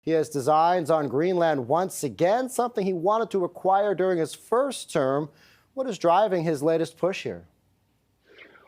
He has designs on Greenland once again, something he wanted to acquire during his first term. What is driving his latest push here?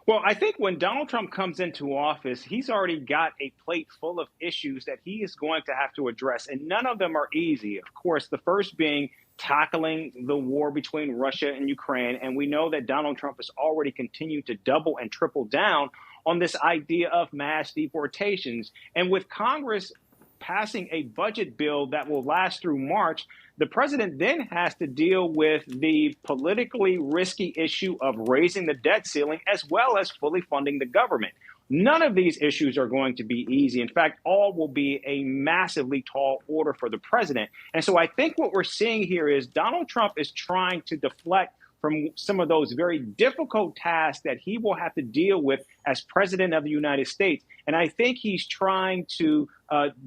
Well, I think when Donald Trump comes into office, he's already got a plate full of issues that he is going to have to address, and none of them are easy. Of course, the first being tackling the war between Russia and Ukraine. And we know that Donald Trump has already continued to double and triple down on this idea of mass deportations. And with Congress passing a budget bill that will last through March, the president then has to deal with the politically risky issue of raising the debt ceiling as well as fully funding the government. None of these issues are going to be easy. In fact, all will be a massively tall order for the president. And so I think what we're seeing here is Donald Trump is trying to deflect from some of those very difficult tasks that he will have to deal with as president of the United States. And I think he's trying to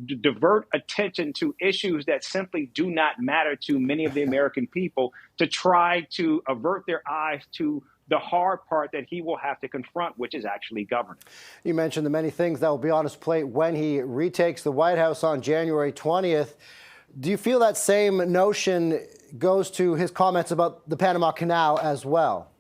divert attention to issues that simply do not matter to many of the American people, to try to avert their eyes to the hard part that he will have to confront, which is actually governance. You mentioned the many things that will be on his plate when he retakes the White House on January 20th. Do you feel that same notion goes to his comments about the Panama Canal as well?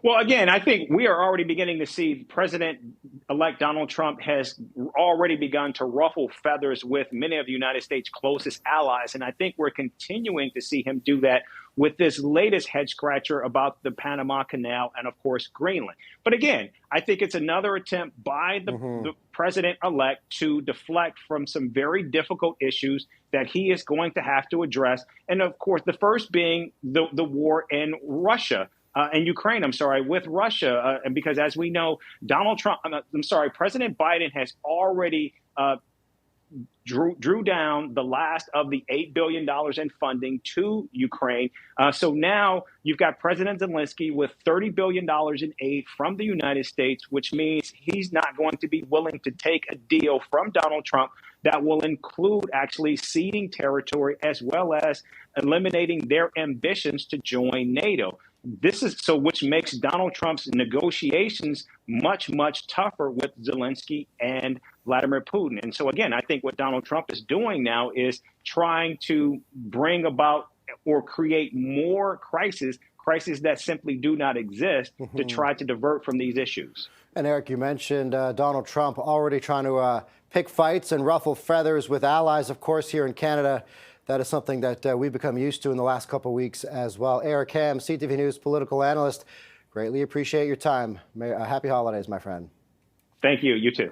Well, again, I think we are already beginning to see President-elect Donald Trump has already begun to ruffle feathers with many of the United States' closest allies. And I think we're continuing to see him do that with this latest head scratcher about the Panama Canal and, of course, Greenland. But again, I think it's another attempt by the president-elect to deflect from some very difficult issues that he is going to have to address. And, of course, the first being the war in Russia. And Ukraine, with Russia, and because as we know, President Biden has already drew down the last of the $8 billion in funding to Ukraine. So now you've got President Zelensky with $30 billion in aid from the United States, which means he's not going to be willing to take a deal from Donald Trump that will include actually ceding territory as well as eliminating their ambitions to join NATO. Which makes Donald Trump's negotiations much, much tougher with Zelensky and Vladimir Putin. And so, again, I think what Donald Trump is doing now is trying to bring about or create more crises that simply do not exist to try to divert from these issues. And Eric, you mentioned Donald Trump already trying to pick fights and ruffle feathers with allies, of course, here in Canada. That is something that we've become used to in the last couple of weeks as well. Eric Ham, CTV News political analyst. Greatly appreciate your time. Happy holidays, my friend. Thank you. You too.